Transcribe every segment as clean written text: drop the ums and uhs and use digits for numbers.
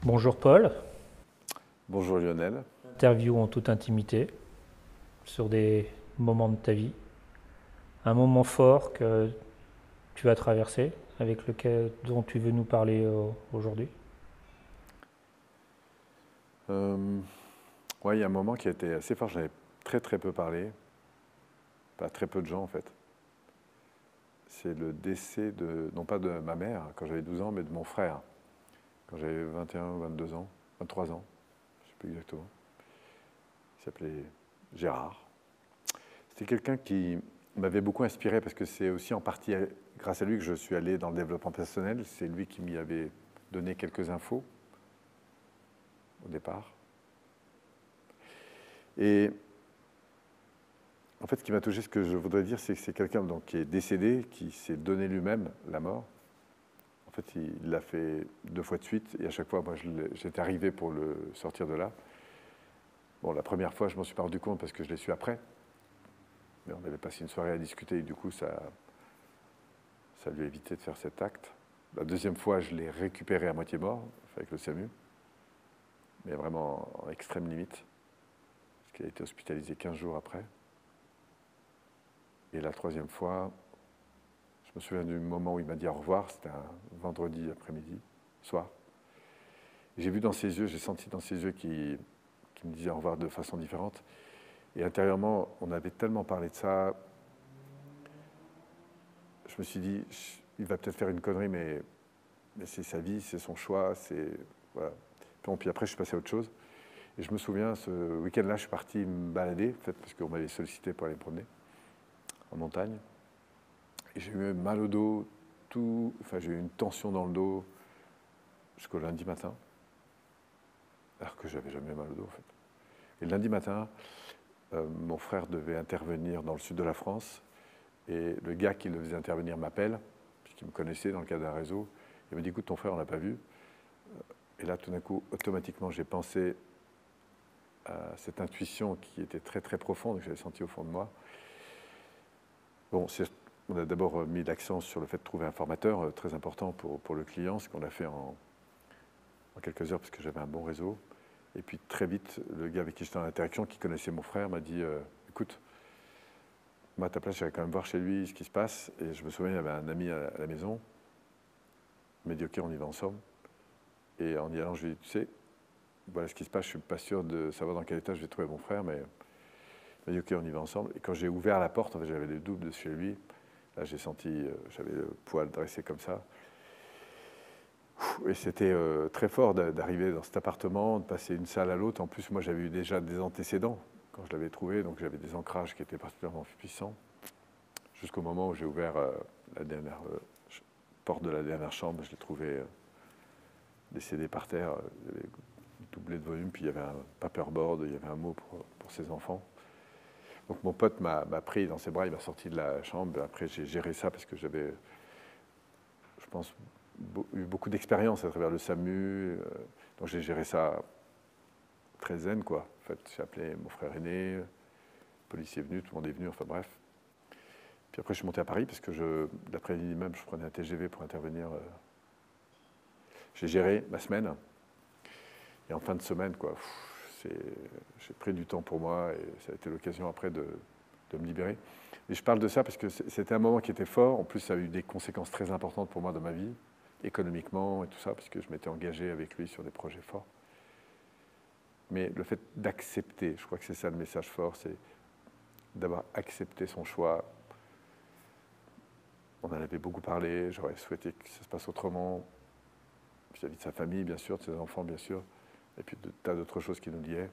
Bonjour Paul, Bonjour Lionel. interview en toute intimité sur des moments de ta vie, un moment fort que tu as traversé, avec lequel dont tu veux nous parler aujourd'hui. Euh, ouais, il y a un moment qui a été assez fort, j'en avais très peu parlé, pas très peu de gens en fait. C'est le décès de, non pas de ma mère quand j'avais 12 ans, mais de mon frère quand j'avais 21, 22 ans, 23 ans, je ne sais plus exactement. Il s'appelait Gérard. C'était quelqu'un qui m'avait beaucoup inspiré parce que c'est aussi en partie grâce à lui que je suis allé dans le développement personnel. C'est lui qui m'y avait donné quelques infos au départ. Et en fait, ce qui m'a touché, ce que je voudrais dire, c'est que c'est quelqu'un donc, qui est décédé, qui s'est donné lui-même la mort. En fait, il l'a fait 2 fois de suite, et à chaque fois, moi, j'étais arrivé pour le sortir de là. Bon, la première fois, je m'en suis pas rendu compte parce que je l'ai su après. Mais on avait passé une soirée à discuter, et du coup, ça lui a évité de faire cet acte. La deuxième fois, je l'ai récupéré à moitié mort, avec le SAMU, mais vraiment en extrême limite, parce qu'il a été hospitalisé 15 jours après. Et la troisième fois, je me souviens du moment où il m'a dit au revoir, c'était un vendredi après-midi, soir. J'ai vu dans ses yeux, j'ai senti dans ses yeux qu'il me disait au revoir de façon différente. Et intérieurement, on avait tellement parlé de ça, je me suis dit, il va peut-être faire une connerie, mais c'est sa vie, c'est son choix, c'est... Voilà. Bon, puis après, je suis passé à autre chose. Et je me souviens, ce week-end-là, je suis parti me balader, en fait, parce qu'on m'avait sollicité pour aller me promener en montagne. Et j'ai eu mal au dos, enfin j'ai eu une tension dans le dos jusqu'au lundi matin, alors que j'avais jamais mal au dos en fait. Et le lundi matin, mon frère devait intervenir dans le sud de la France, et le gars qui le faisait intervenir m'appelle, puisqu'il me connaissait dans le cadre d'un réseau, il me dit écoute, ton frère on l'a pas vu. Et là tout d'un coup, automatiquement, j'ai pensé à cette intuition qui était très profonde, que j'avais sentie au fond de moi. Bon, on a d'abord mis l'accent sur le fait de trouver un formateur très important pour le client, ce qu'on a fait en quelques heures parce que j'avais un bon réseau. Et puis très vite, le gars avec qui j'étais en interaction, qui connaissait mon frère, m'a dit écoute, moi à ta place, j'allais quand même voir chez lui ce qui se passe. Et je me souviens, il y avait un ami à la maison. Il m'a dit ok, on y va ensemble. Et en y allant, je lui ai dit tu sais, voilà ce qui se passe, je suis pas sûr de savoir dans quel état je vais trouver mon frère, mais il m'a dit ok, on y va ensemble. Et quand j'ai ouvert la porte, en fait, j'avais le double de chez lui. Là, j'ai senti, j'avais le poil dressé comme ça. Et c'était très fort d'arriver dans cet appartement, de passer d'une salle à l'autre. En plus, moi, j'avais eu déjà des antécédents quand je l'avais trouvé, donc j'avais des ancrages qui étaient particulièrement puissants. Jusqu'au moment où j'ai ouvert la dernière porte de la dernière chambre, je l'ai trouvé décédé par terre. Il avait doublé de volume, puis il y avait un paperboard, il y avait un mot pour ses enfants. Donc mon pote m'a pris dans ses bras, il m'a sorti de la chambre. Après, j'ai géré ça parce que j'avais, je pense, eu beaucoup d'expérience à travers le SAMU. Donc j'ai géré ça très zen, quoi. En fait, j'ai appelé mon frère aîné, le policier est venu, tout le monde est venu, enfin bref. Puis après, je suis monté à Paris parce que l'après-midi même, je prenais un TGV pour intervenir. J'ai géré ma semaine. Et en fin de semaine, quoi, j'ai pris du temps pour moi et ça a été l'occasion après de me libérer. Et je parle de ça parce que c'était un moment qui était fort. En plus, ça a eu des conséquences très importantes pour moi dans ma vie, économiquement et tout ça, parce que je m'étais engagé avec lui sur des projets forts. Mais le fait d'accepter, je crois que c'est ça le message fort, c'est d'avoir accepté son choix. On en avait beaucoup parlé, j'aurais souhaité que ça se passe autrement, vis-à-vis de sa famille, bien sûr, de ses enfants, bien sûr, et puis de tas d'autres choses qui nous liaient,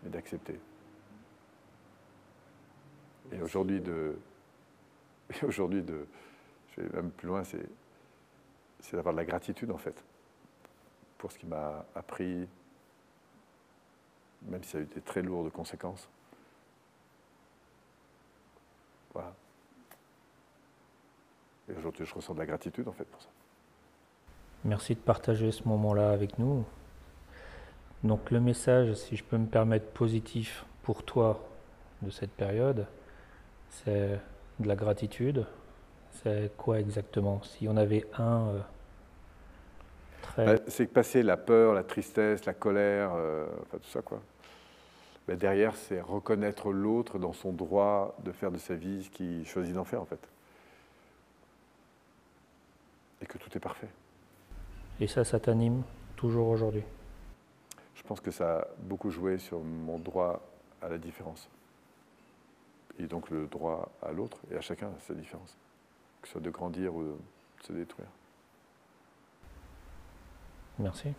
mais d'accepter. Et aujourd'hui, je vais même plus loin, c'est d'avoir de la gratitude, en fait, pour ce qui m'a appris, même si ça a eu des très lourdes conséquences. Voilà. Et aujourd'hui, je ressens de la gratitude, en fait, pour ça. Merci de partager ce moment-là avec nous. Donc le message, si je peux me permettre positif pour toi de cette période, c'est de la gratitude. C'est quoi exactement? Si on avait C'est que passer la peur, la tristesse, la colère, enfin tout ça quoi. Mais derrière, c'est reconnaître l'autre dans son droit de faire de sa vie ce qu'il choisit d'en faire en fait. Et que tout est parfait. Et ça t'anime toujours aujourd'hui? Je pense que ça a beaucoup joué sur mon droit à la différence. Et donc le droit à l'autre et à chacun sa différence. Que ce soit de grandir ou de se détruire. Merci.